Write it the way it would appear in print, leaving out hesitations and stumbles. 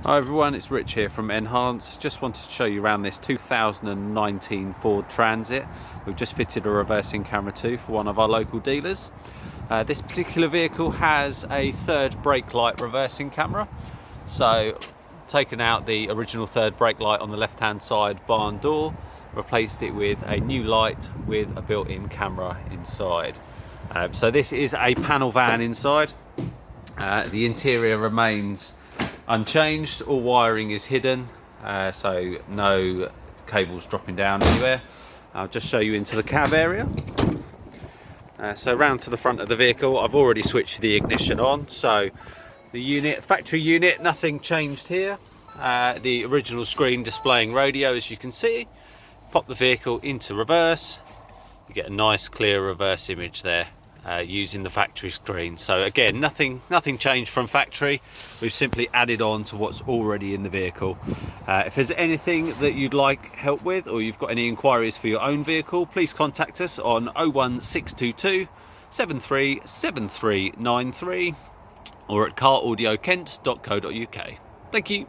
Hi everyone, it's Rich here from Enhance. Just wanted to show you around this 2019 Ford Transit. We've just fitted a reversing camera to for one of our local dealers. This particular vehicle has a third brake light reversing camera. So taken out the original third brake light on the left hand side barn door, replaced it with a new light with a built-in camera inside. So this is a panel van inside. The interior remains unchanged, all wiring is hidden, so no cables dropping down anywhere. I'll just show you into the cab area. So round to the front of the vehicle, I've already switched the ignition on, so the unit, factory unit, nothing changed here. The original screen displaying radio, as you can see. Pop the vehicle into reverse, you get a nice clear reverse image there. Using the factory screen. So again, nothing changed from factory. We've simply added on to what's already in the vehicle. If there's anything that you'd like help with, or you've got any inquiries for your own vehicle, please contact us on 01622 737393 or at caraudiokent.co.uk. Thank you.